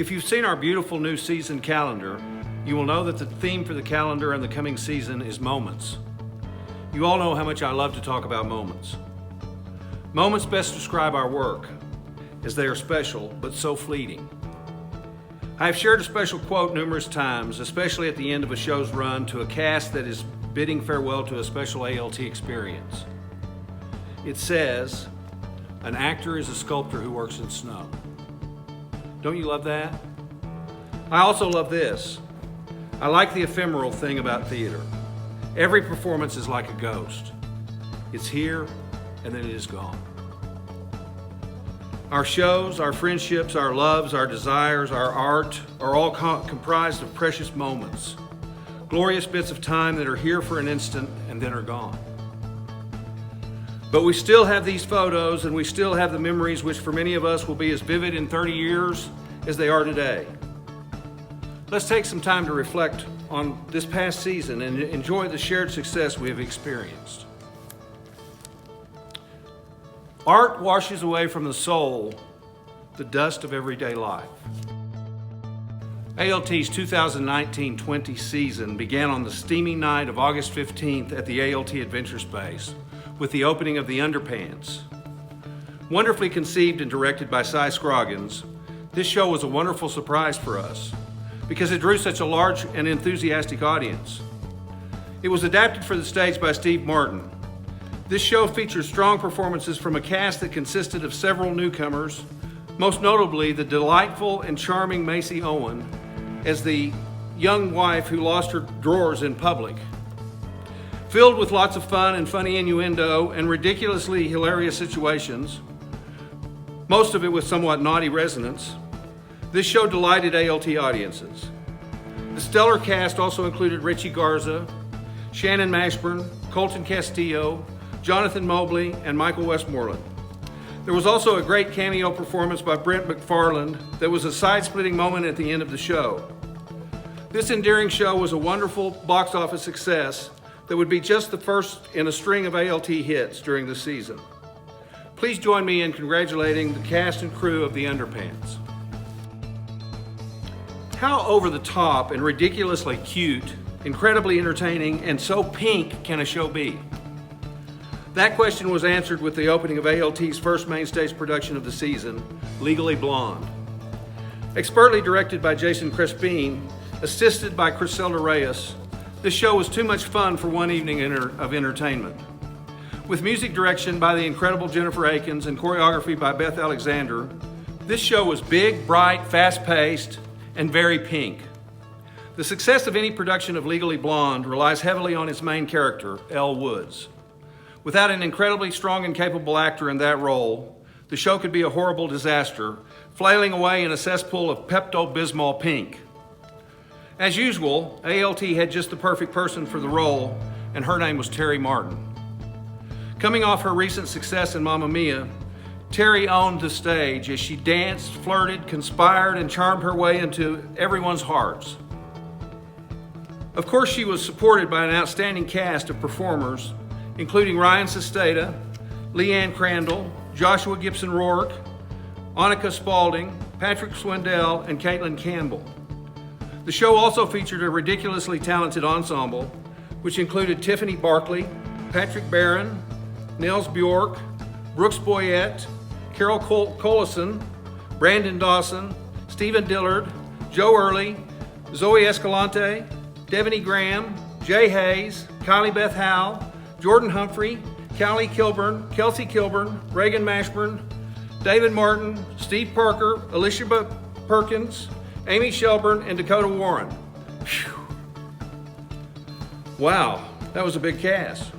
If you've seen our beautiful new season calendar, you will know that the theme for the calendar and the coming season is moments. You all know how much I love to talk about moments. Moments best describe our work, as they are special, but so fleeting. I have shared a special quote numerous times, especially at the end of a show's run, to a cast that is bidding farewell to a special ALT experience. It says, "An actor is a sculptor who works in snow." Don't you love that? I also love this. I like the ephemeral thing about theater. Every performance is like a ghost. It's here, and then it is gone. Our shows, our friendships, our loves, our desires, our art are all comprised of precious moments, glorious bits of time that are here for an instant and then are gone. But we still have these photos, and we still have the memories which for many of us will be as vivid in 30 years as they are today. Let's take some time to reflect on this past season and enjoy the shared success we have experienced. Art washes away from the soul the dust of everyday life. ALT's 2019-20 season began on the steamy night of August 15th at the ALT Adventure Space with the opening of the Underpants. Wonderfully conceived and directed by Cy Scroggins, this show was a wonderful surprise for us because it drew such a large and enthusiastic audience. It was adapted for the stage by Steve Martin. This show features strong performances from a cast that consisted of several newcomers, most notably the delightful and charming Macy Owen as the young wife who lost her drawers in public. Filled with lots of fun and funny innuendo and ridiculously hilarious situations, most of it with somewhat naughty resonance, this show delighted ALT audiences. The stellar cast also included Richie Garza, Shannon Mashburn, Colton Castillo, Jonathan Mobley, and Michael Westmoreland. There was also a great cameo performance by Brent McFarland that was a side-splitting moment at the end of the show. This endearing show was a wonderful box office success that would be just the first in a string of ALT hits during the season. Please join me in congratulating the cast and crew of the Underpants. How over the top and ridiculously cute, incredibly entertaining, and so pink can a show be? That question was answered with the opening of ALT's first main stage production of the season, Legally Blonde. Expertly directed by Jason Crespin, assisted by Criselda Reyes, this show was too much fun for one evening of entertainment. With music direction by the incredible Jennifer Akins and choreography by Beth Alexander, this show was big, bright, fast-paced, and very pink. The success of any production of Legally Blonde relies heavily on its main character, Elle Woods. Without an incredibly strong and capable actor in that role, the show could be a horrible disaster, flailing away in a cesspool of Pepto-Bismol pink. As usual, ALT had just the perfect person for the role, and her name was Terry Martin. Coming off her recent success in Mamma Mia, Terry owned the stage as she danced, flirted, conspired, and charmed her way into everyone's hearts. Of course, she was supported by an outstanding cast of performers, including Ryan Sesteta, Leanne Crandall, Joshua Gibson Rourke, Annika Spaulding, Patrick Swindell, and Caitlin Campbell. The show also featured a ridiculously talented ensemble, which included Tiffany Barkley, Patrick Barron, Nels Bjork, Brooks Boyette, Carol Collison, Brandon Dawson, Stephen Dillard, Joe Early, Zoe Escalante, Devaney Graham, Jay Hayes, Kylie Beth Howe, Jordan Humphrey, Callie Kilburn, Kelsey Kilburn, Reagan Mashburn, David Martin, Steve Parker, Alicia Perkins, Amy Shelburne, and Dakota Warren. Whew. Wow, that was a big cast.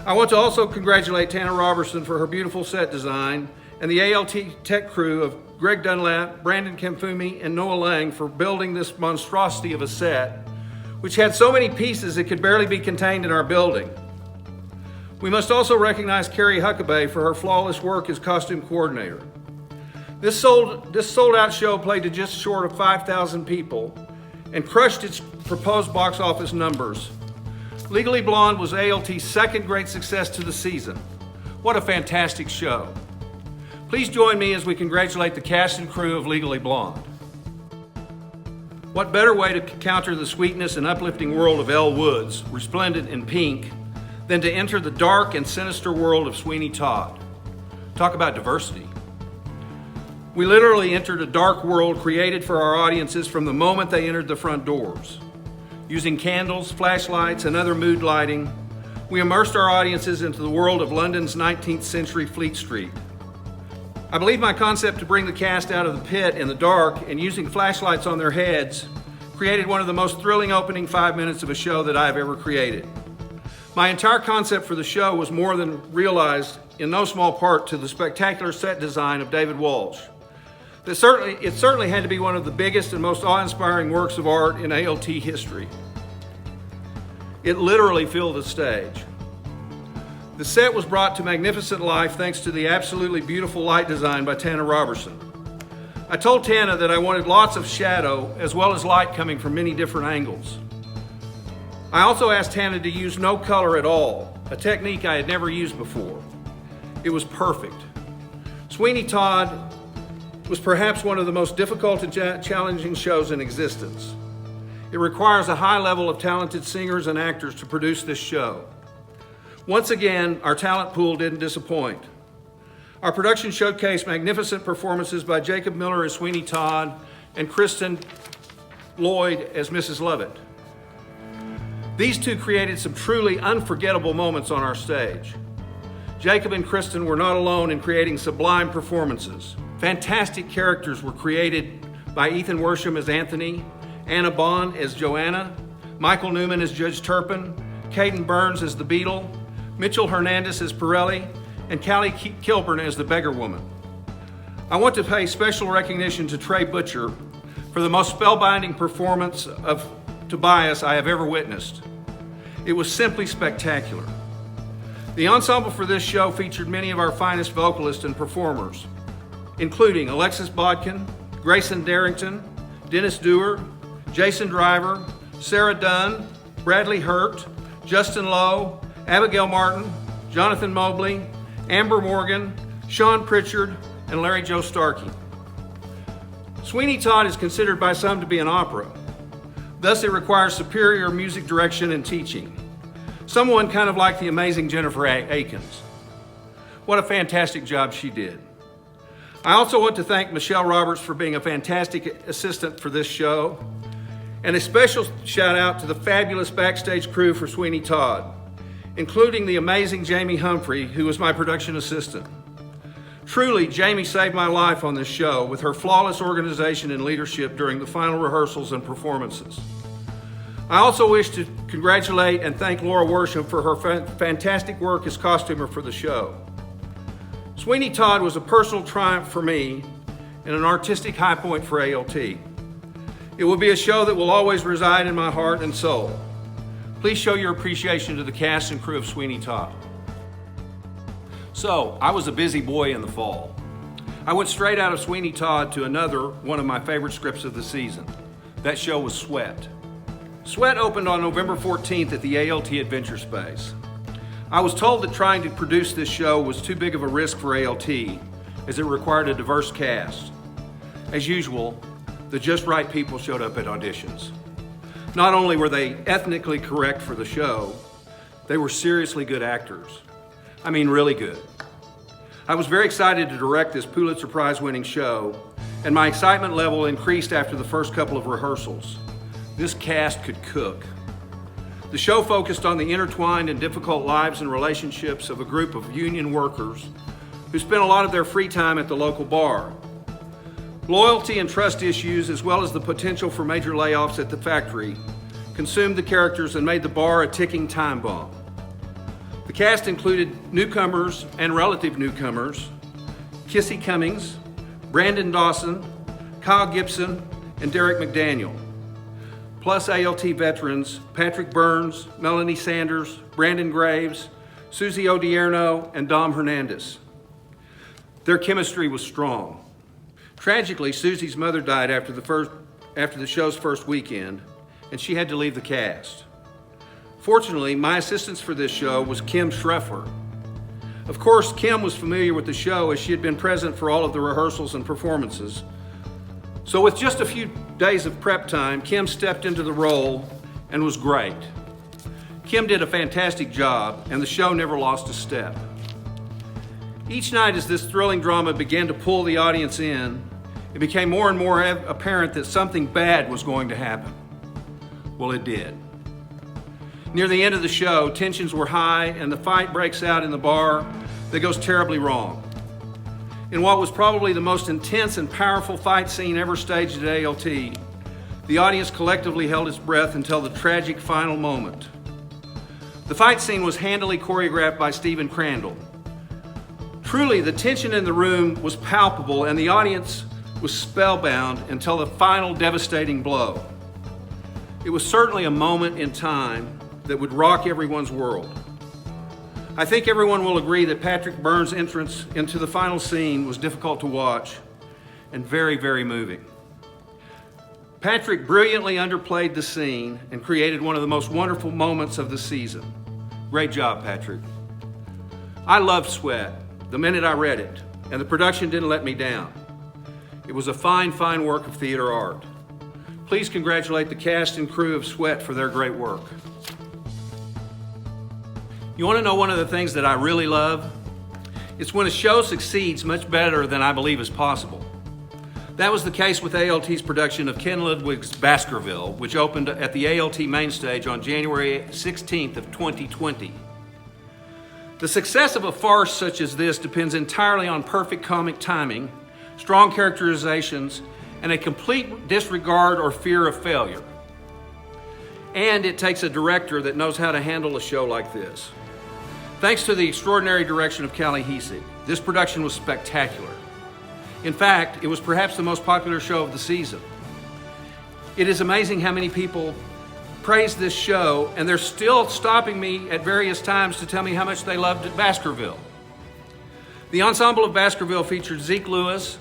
I want to also congratulate Tana Robertson for her beautiful set design and the ALT tech crew of Greg Dunlap, Brandon Kemfumi, and Noah Lang for building this monstrosity of a set, which had so many pieces it could barely be contained in our building. We must also recognize Carrie Huckabee for her flawless work as costume coordinator. This sold-out show played to just short of 5,000 people and crushed its proposed box office numbers. Legally Blonde was ALT's second great success to the season. What a fantastic show. Please join me as we congratulate the cast and crew of Legally Blonde. What better way to counter the sweetness and uplifting world of Elle Woods, resplendent in pink, than to enter the dark and sinister world of Sweeney Todd? Talk about diversity. We literally entered a dark world created for our audiences from the moment they entered the front doors. Using candles, flashlights, and other mood lighting, we immersed our audiences into the world of London's 19th century Fleet Street. I believe my concept to bring the cast out of the pit in the dark and using flashlights on their heads created one of the most thrilling opening 5 minutes of a show that I have ever created. My entire concept for the show was more than realized in no small part to the spectacular set design of David Walsh. It certainly had to be one of the biggest and most awe-inspiring works of art in ALT history. It literally filled the stage. The set was brought to magnificent life thanks to the absolutely beautiful light design by Tana Robertson. I told Tana that I wanted lots of shadow as well as light coming from many different angles. I also asked Tana to use no color at all, a technique I had never used before. It was perfect. Sweeney Todd was perhaps one of the most difficult and challenging shows in existence. It requires a high level of talented singers and actors to produce this show. Once again, our talent pool didn't disappoint. Our production showcased magnificent performances by Jacob Miller as Sweeney Todd and Kristen Lloyd as Mrs. Lovett. These two created some truly unforgettable moments on our stage. Jacob and Kristen were not alone in creating sublime performances. Fantastic characters were created by Ethan Worsham as Anthony, Anna Bond as Joanna, Michael Newman as Judge Turpin, Caden Burns as the Beetle, Mitchell Hernandez as Pirelli, and Callie Kilburn as the Beggar Woman. I want to pay special recognition to Trey Butcher for the most spellbinding performance of Tobias I have ever witnessed. It was simply spectacular. The ensemble for this show featured many of our finest vocalists and performers, including Alexis Bodkin, Grayson Darrington, Dennis Dewar, Jason Driver, Sarah Dunn, Bradley Hurt, Justin Lowe, Abigail Martin, Jonathan Mobley, Amber Morgan, Sean Pritchard, and Larry Joe Starkey. Sweeney Todd is considered by some to be an opera. Thus, it requires superior music direction and teaching. Someone kind of like the amazing Jennifer Akins. What a fantastic job she did. I also want to thank Michelle Roberts for being a fantastic assistant for this show, and a special shout out to the fabulous backstage crew for Sweeney Todd, including the amazing Jamie Humphrey, who was my production assistant. Truly, Jamie saved my life on this show with her flawless organization and leadership during the final rehearsals and performances. I also wish to congratulate and thank Laura Worsham for her fantastic work as costumer for the show. Sweeney Todd was a personal triumph for me and an artistic high point for ALT. It will be a show that will always reside in my heart and soul. Please show your appreciation to the cast and crew of Sweeney Todd. So, I was a busy boy in the fall. I went straight out of Sweeney Todd to another one of my favorite scripts of the season. That show was Sweat. Sweat opened on November 14th at the ALT Adventure Space. I was told that trying to produce this show was too big of a risk for ALT, as it required a diverse cast. As usual, the just right people showed up at auditions. Not only were they ethnically correct for the show, they were seriously good actors. I mean, really good. I was very excited to direct this Pulitzer Prize-winning show, and my excitement level increased after the first couple of rehearsals. This cast could cook. The show focused on the intertwined and difficult lives and relationships of a group of union workers who spent a lot of their free time at the local bar. Loyalty and trust issues, as well as the potential for major layoffs at the factory, consumed the characters and made the bar a ticking time bomb. The cast included newcomers and relative newcomers, Kissy Cummings, Brandon Dawson, Kyle Gibson, and Derek McDaniel, plus ALT veterans Patrick Burns, Melanie Sanders, Brandon Graves, Susie Odierno, and Dom Hernandez. Their chemistry was strong. Tragically, Susie's mother died after the show's first weekend, and she had to leave the cast. Fortunately, my assistant for this show was Kim Schreffler. Of course, Kim was familiar with the show as she had been present for all of the rehearsals and performances, So with just a few days of prep time, Kim stepped into the role and was great. Kim did a fantastic job, and the show never lost a step. Each night as this thrilling drama began to pull the audience in, it became more and more apparent that something bad was going to happen. Well, it did. Near the end of the show, tensions were high, and the fight breaks out in the bar that goes terribly wrong. In what was probably the most intense and powerful fight scene ever staged at ALT, the audience collectively held its breath until the tragic final moment. The fight scene was handily choreographed by Stephen Crandall. Truly, the tension in the room was palpable, and the audience was spellbound until the final devastating blow. It was certainly a moment in time that would rock everyone's world. I think everyone will agree that Patrick Byrne's entrance into the final scene was difficult to watch and very, very moving. Patrick brilliantly underplayed the scene and created one of the most wonderful moments of the season. Great job, Patrick. I loved Sweat the minute I read it, and the production didn't let me down. It was a fine, fine work of theater art. Please congratulate the cast and crew of Sweat for their great work. You want to know one of the things that I really love? It's when a show succeeds much better than I believe is possible. That was the case with ALT's production of Ken Ludwig's Baskerville, which opened at the ALT main stage on January 16th of 2020. The success of a farce such as this depends entirely on perfect comic timing, strong characterizations, and a complete disregard or fear of failure. And it takes a director that knows how to handle a show like this. Thanks to the extraordinary direction of Callie Heisig, this production was spectacular. In fact, it was perhaps the most popular show of the season. It is amazing how many people praise this show, and they're still stopping me at various times to tell me how much they loved Baskerville. The ensemble of Baskerville featured Zeke Lewis,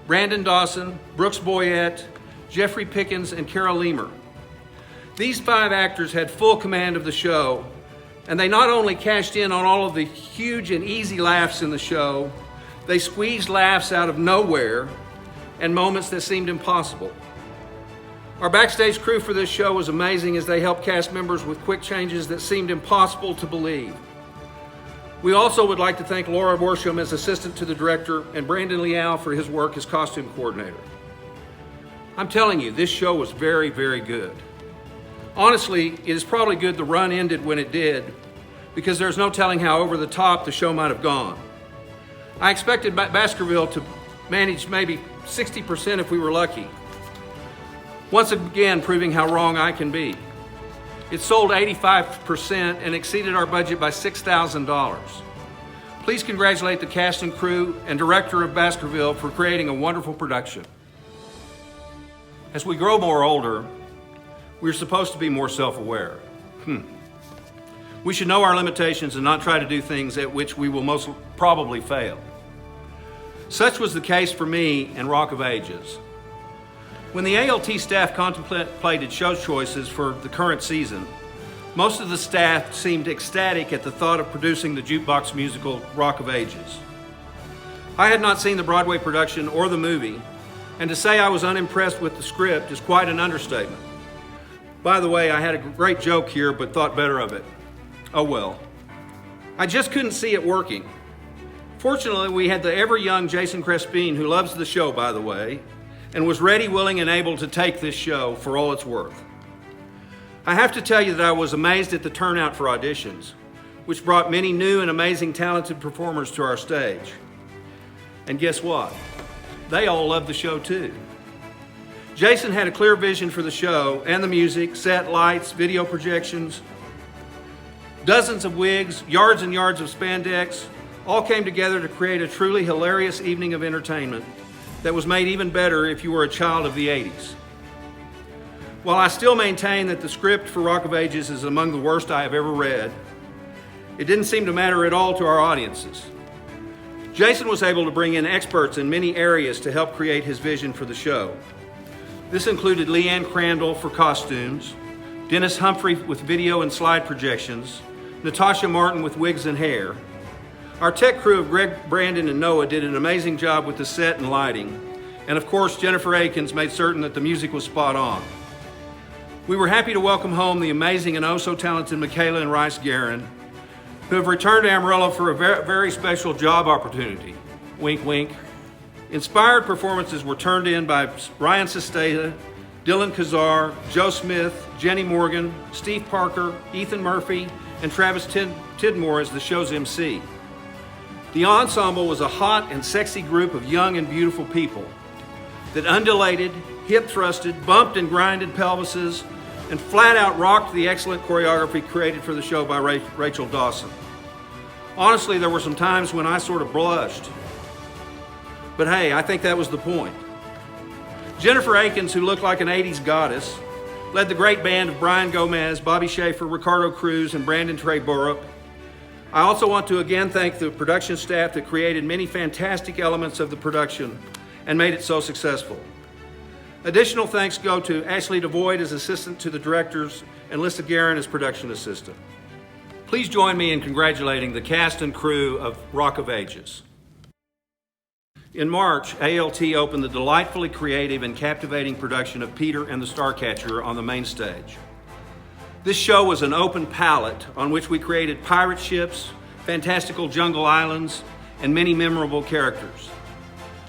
Brandon Dawson, Brooks Boyette, Jeffrey Pickens, and Carol Leamer. These 5 actors had full command of the show, and they not only cashed in on all of the huge and easy laughs in the show, they squeezed laughs out of nowhere and moments that seemed impossible. Our backstage crew for this show was amazing as they helped cast members with quick changes that seemed impossible to believe. We also would like to thank Laura Borsham as assistant to the director and Brandon Leal for his work as costume coordinator. I'm telling you, this show was very, very good. Honestly, it is probably good the run ended when it did, because there's no telling how over the top the show might have gone. I expected Baskerville to manage maybe 60% if we were lucky. Once again, proving how wrong I can be. It sold 85% and exceeded our budget by $6,000. Please congratulate the cast and crew and director of Baskerville for creating a wonderful production. As we grow more older, we're supposed to be more self-aware. We should know our limitations and not try to do things at which we will most probably fail. Such was the case for me in Rock of Ages. When the ALT staff contemplated show choices for the current season, most of the staff seemed ecstatic at the thought of producing the jukebox musical Rock of Ages. I had not seen the Broadway production or the movie, and to say I was unimpressed with the script is quite an understatement. By the way, I had a great joke here, but thought better of it. Oh well. I just couldn't see it working. Fortunately, we had the ever-young Jason Crespin, who loves the show, by the way, and was ready, willing, and able to take this show for all it's worth. I have to tell you that I was amazed at the turnout for auditions, which brought many new and amazing talented performers to our stage. And guess what? They all loved the show too. Jason had a clear vision for the show and the music, set, lights, video projections, dozens of wigs, yards and yards of spandex, all came together to create a truly hilarious evening of entertainment that was made even better if you were a child of the 80s. While I still maintain that the script for Rock of Ages is among the worst I have ever read, it didn't seem to matter at all to our audiences. Jason was able to bring in experts in many areas to help create his vision for the show. This included Leanne Crandall for costumes, Dennis Humphrey with video and slide projections, Natasha Martin with wigs and hair. Our tech crew of Greg, Brandon, and Noah did an amazing job with the set and lighting, And of course, Jennifer Akins made certain that the music was spot on. We were happy to welcome home the amazing and oh so talented Michaela and Rice Guerin, who have returned to Amarillo for a very special job opportunity. Wink, wink. Inspired performances were turned in by Ryan Sesteta, Dylan Kazar, Joe Smith, Jenny Morgan, Steve Parker, Ethan Murphy, and Travis Tidmore as the show's MC. The ensemble was a hot and sexy group of young and beautiful people that undulated, hip-thrusted, bumped and grinded pelvises, and flat out rocked the excellent choreography created for the show by Rachel Dawson. Honestly, there were some times when I sort of blushed. But hey, I think that was the point. Jennifer Akins, who looked like an 80s goddess, led the great band of Brian Gomez, Bobby Schaefer, Ricardo Cruz, and Brandon Trey Borup. I also want to again thank the production staff that created many fantastic elements of the production and made it so successful. Additional thanks go to Ashley DeVoyd as assistant to the directors and Lissa Guerin as production assistant. Please join me in congratulating the cast and crew of Rock of Ages. In March, ALT opened the delightfully creative and captivating production of Peter and the Starcatcher on the main stage. This show was an open palette on which we created pirate ships, fantastical jungle islands, and many memorable characters.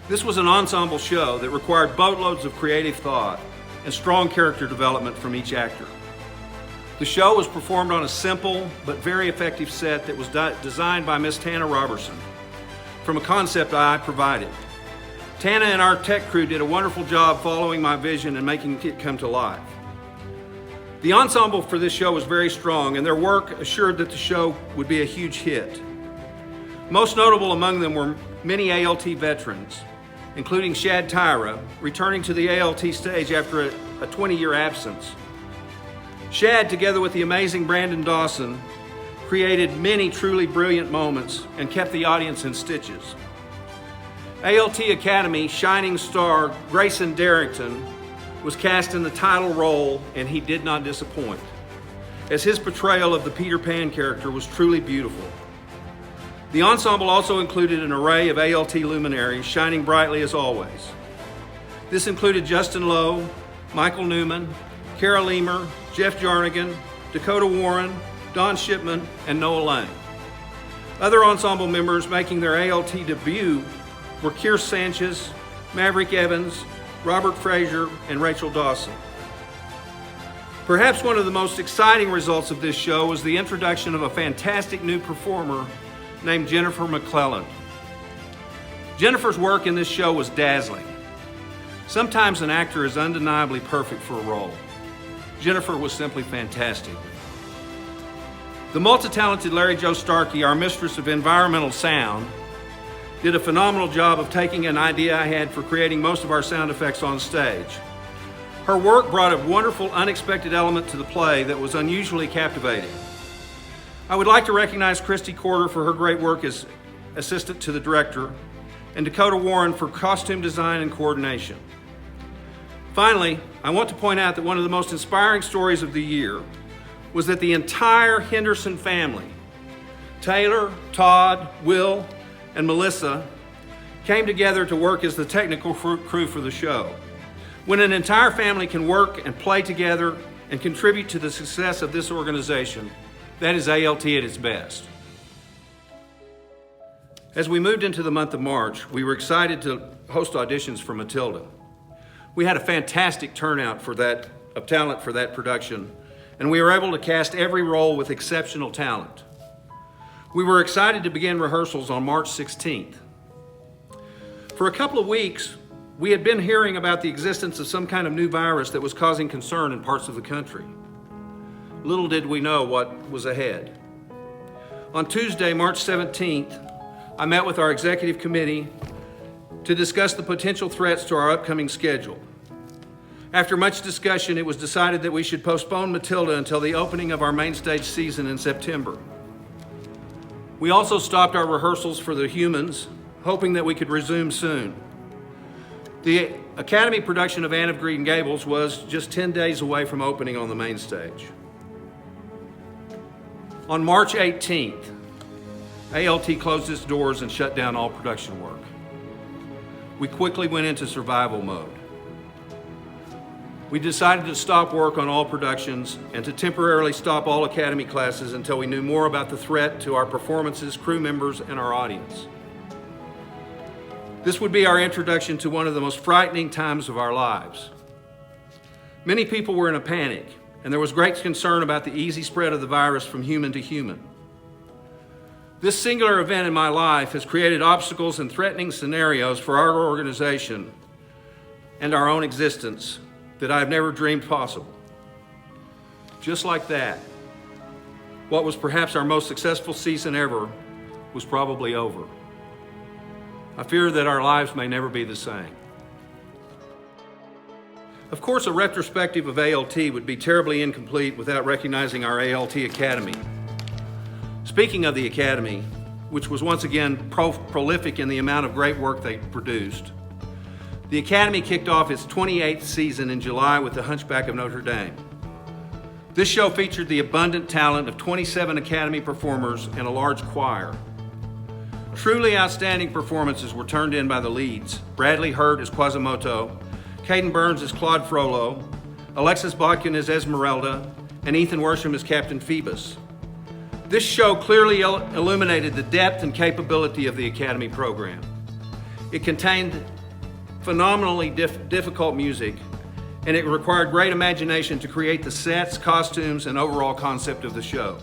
This was an ensemble show that required boatloads of creative thought and strong character development from each actor. The show was performed on a simple but very effective set that was designed by Miss Tana Robertson from a concept I provided. Tana and our tech crew did a wonderful job following my vision and making it come to life. The ensemble for this show was very strong, and their work assured that the show would be a huge hit. Most notable among them were many ALT veterans, including Shad Tyra, returning to the ALT stage after a 20-year absence. Shad, together with the amazing Brandon Dawson, created many truly brilliant moments and kept the audience in stitches. ALT Academy shining star Grayson Darrington was cast in the title role, and he did not disappoint, as his portrayal of the Peter Pan character was truly beautiful. The ensemble also included an array of ALT luminaries shining brightly as always. This included Justin Lowe, Michael Newman, Kara Leemer, Jeff Jarnigan, Dakota Warren, Don Shipman, and Noah Lang. Other ensemble members making their ALT debut were Keir Sanchez, Maverick Evans, Robert Frazier, and Rachel Dawson. Perhaps one of the most exciting results of this show was the introduction of a fantastic new performer named Jennifer McClelland. Jennifer's work in this show was dazzling. Sometimes an actor is undeniably perfect for a role. Jennifer was simply fantastic. The multi-talented Larry Joe Starkey, our mistress of environmental sound, did a phenomenal job of taking an idea I had for creating most of our sound effects on stage. Her work brought a wonderful, unexpected element to the play that was unusually captivating. I would like to recognize Christy Corder for her great work as assistant to the director, and Dakota Warren for costume design and coordination. Finally, I want to point out that one of the most inspiring stories of the year was that the entire Henderson family, Taylor, Todd, Will, and Melissa, came together to work as the technical crew for the show. When an entire family can work and play together and contribute to the success of this organization, that is ALT at its best. As we moved into the month of March, we were excited to host auditions for Matilda. We had a fantastic turnout of talent for that production, and we were able to cast every role with exceptional talent. We were excited to begin rehearsals on March 16th. For a couple of weeks, we had been hearing about the existence of some kind of new virus that was causing concern in parts of the country. Little did we know what was ahead. On Tuesday, March 17th, I met with our executive committee to discuss the potential threats to our upcoming schedule. After much discussion, it was decided that we should postpone Matilda until the opening of our main stage season in September. We also stopped our rehearsals for The Humans, hoping that we could resume soon. The Academy production of Anne of Green Gables was just 10 days away from opening on the main stage. On March 18th, ALT closed its doors and shut down all production work. we quickly went into survival mode. We decided to stop work on all productions and to temporarily stop all Academy classes until we knew more about the threat to our performances, crew members, and our audience. This would be our introduction to one of the most frightening times of our lives. Many people were in a panic, and there was great concern about the easy spread of the virus from human to human. This singular event in my life has created obstacles and threatening scenarios for our organization and our own existence that I have never dreamed possible. Just like that, what was perhaps our most successful season ever was probably over. I fear that our lives may never be the same. Of course, a retrospective of ALT would be terribly incomplete without recognizing our ALT Academy. Speaking of the Academy, which was once again prolific in the amount of great work they produced, the Academy kicked off its 28th season in July with The Hunchback of Notre Dame. This show featured the abundant talent of 27 Academy performers and a large choir. Truly outstanding performances were turned in by the leads: Bradley Hurt as Quasimodo, Caden Burns as Claude Frollo, Alexis Bodkin as Esmeralda, and Ethan Worsham as Captain Phoebus. This show clearly illuminated the depth and capability of the Academy program. It contained phenomenally difficult music, and it required great imagination to create the sets, costumes, and overall concept of the show.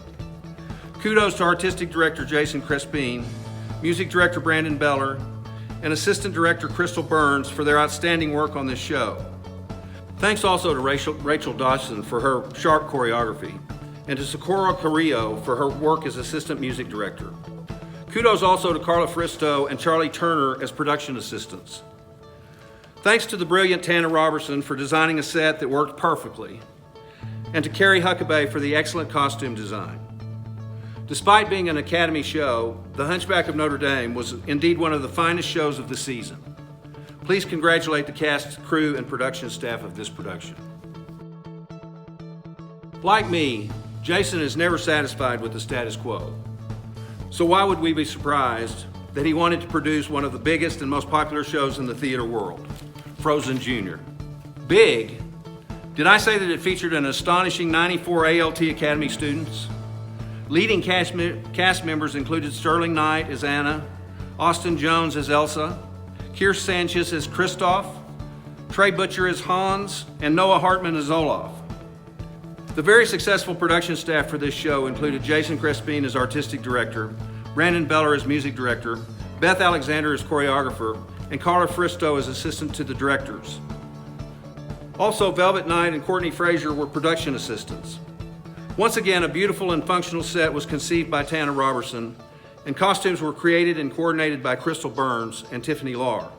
Kudos to Artistic Director Jason Crespin, Music Director Brandon Beller, and Assistant Director Crystal Burns for their outstanding work on this show. Thanks also to Rachel Dawson for her sharp choreography, and to Socorro Carrillo for her work as Assistant Music Director. Kudos also to Carla Fristo and Charlie Turner as production assistants. Thanks to the brilliant Tana Robertson for designing a set that worked perfectly, and to Carrie Huckabee for the excellent costume design. Despite being an Academy show, The Hunchback of Notre Dame was indeed one of the finest shows of the season. Please congratulate the cast, crew, and production staff of this production. Like me, Jason is never satisfied with the status quo. So why would we be surprised that he wanted to produce one of the biggest and most popular shows in the theater world, Frozen Jr.? Big? Did I say that it featured an astonishing 94 ALT Academy students? Leading cast members included Sterling Knight as Anna, Austin Jones as Elsa, Keir Sanchez as Kristoff, Trey Butcher as Hans, and Noah Hartman as Olaf. The very successful production staff for this show included Jason Crespin as Artistic Director, Brandon Beller as Music Director, Beth Alexander as Choreographer, and Carla Fristo as Assistant to the Directors. Also, Velvet Knight and Courtney Frazier were production assistants. Once again, a beautiful and functional set was conceived by Tana Robertson, and costumes were created and coordinated by Crystal Burns and Tiffany Lahr.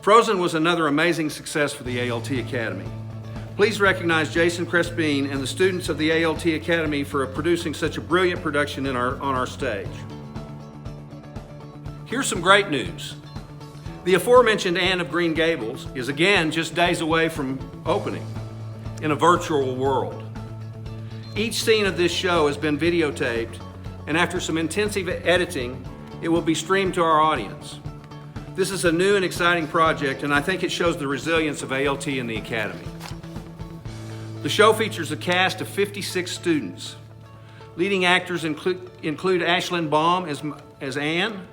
Frozen was another amazing success for the ALT Academy. Please recognize Jason Crespin and the students of the ALT Academy for producing such a brilliant production on our stage. Here's some great news. The aforementioned Anne of Green Gables is again just days away from opening in a virtual world. Each scene of this show has been videotaped, and after some intensive editing, it will be streamed to our audience. This is a new and exciting project, and I think it shows the resilience of ALT and the Academy. The show features a cast of 56 students. Leading actors include Ashlyn Baum as Anne,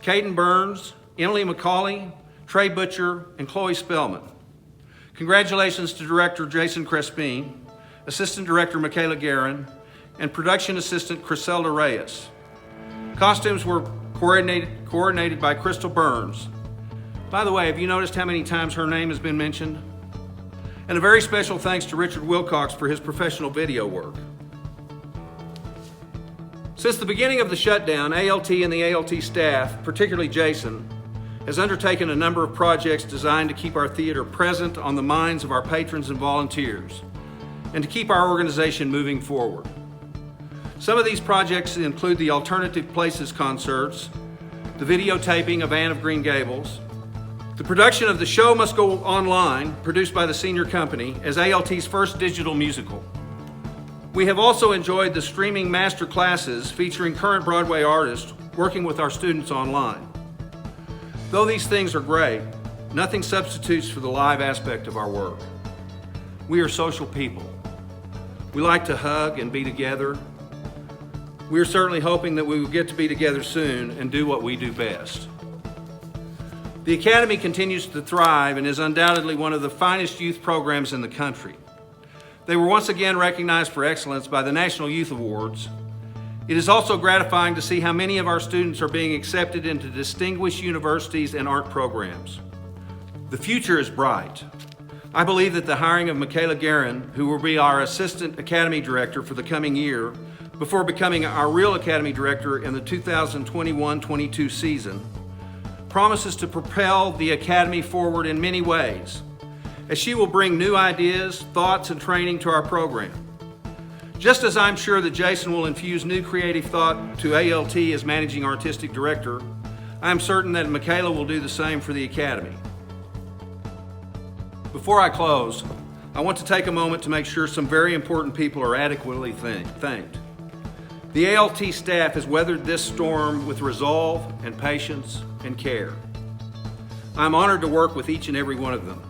Caden Burns, Emily McCauley, Trey Butcher, and Chloe Spellman. Congratulations to Director Jason Crespin, Assistant Director Michaela Guerin, and Production Assistant Criselda Reyes. Costumes were coordinated by Crystal Burns. By the way, have you noticed how many times her name has been mentioned? And a very special thanks to Richard Wilcox for his professional video work. Since the beginning of the shutdown, ALT and the ALT staff, particularly Jason, has undertaken a number of projects designed to keep our theater present on the minds of our patrons and volunteers, and to keep our organization moving forward. Some of these projects include the Alternative Places concerts, the videotaping of Anne of Green Gables, the production of The Show Must Go Online, produced by the Senior Company, as ALT's first digital musical. We have also enjoyed the streaming master classes featuring current Broadway artists working with our students online. Though these things are great, nothing substitutes for the live aspect of our work. We are social people. We like to hug and be together. We are certainly hoping that we will get to be together soon and do what we do best. The Academy continues to thrive and is undoubtedly one of the finest youth programs in the country. They were once again recognized for excellence by the National Youth Awards. It is also gratifying to see how many of our students are being accepted into distinguished universities and art programs. The future is bright. I believe that the hiring of Michaela Guerin, who will be our Assistant Academy Director for the coming year, before becoming our real Academy Director in the 2021-22 season, promises to propel the Academy forward in many ways, as she will bring new ideas, thoughts, and training to our program. Just as I'm sure that Jason will infuse new creative thought to ALT as Managing Artistic Director, I'm certain that Michaela will do the same for the Academy. Before I close, I want to take a moment to make sure some very important people are adequately thanked. The ALT staff has weathered this storm with resolve and patience and care. I'm honored to work with each and every one of them.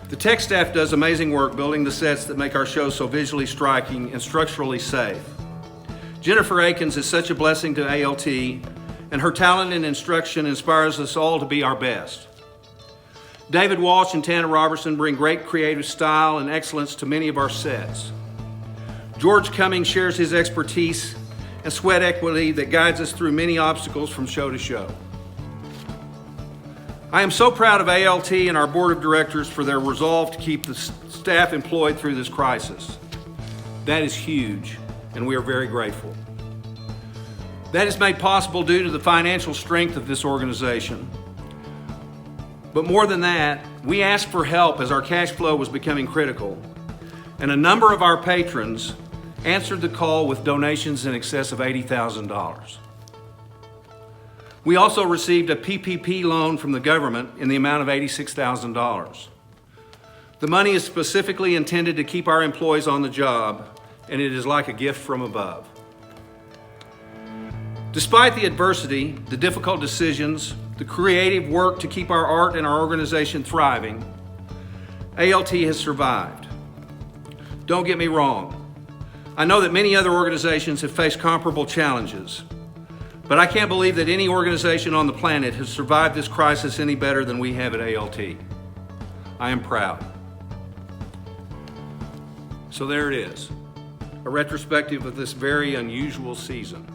The tech staff does amazing work building the sets that make our show so visually striking and structurally safe. Jennifer Akins is such a blessing to ALT, and her talent and instruction inspires us all to be our best. David Walsh and Tana Robertson bring great creative style and excellence to many of our sets. George Cummings shares his expertise and sweat equity that guides us through many obstacles from show to show. I am so proud of ALT and our Board of Directors for their resolve to keep the staff employed through this crisis. That is huge, and we are very grateful. That is made possible due to the financial strength of this organization. But more than that, we asked for help as our cash flow was becoming critical, and a number of our patrons answered the call with donations in excess of $80,000. We also received a PPP loan from the government in the amount of $86,000. The money is specifically intended to keep our employees on the job, and it is like a gift from above. Despite the adversity, the difficult decisions, the creative work to keep our art and our organization thriving, ALT has survived. Don't get me wrong. I know that many other organizations have faced comparable challenges, but I can't believe that any organization on the planet has survived this crisis any better than we have at ALT. I am proud. So there it is, a retrospective of this very unusual season.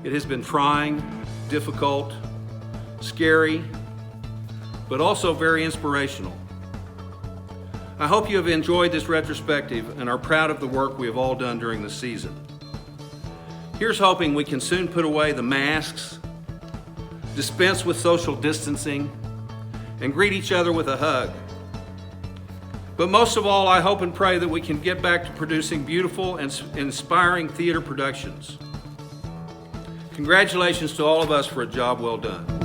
It has been trying, difficult, scary, but also very inspirational. I hope you have enjoyed this retrospective and are proud of the work we have all done during the season. Here's hoping we can soon put away the masks, dispense with social distancing, and greet each other with a hug. But most of all, I hope and pray that we can get back to producing beautiful and inspiring theater productions. Congratulations to all of us for a job well done.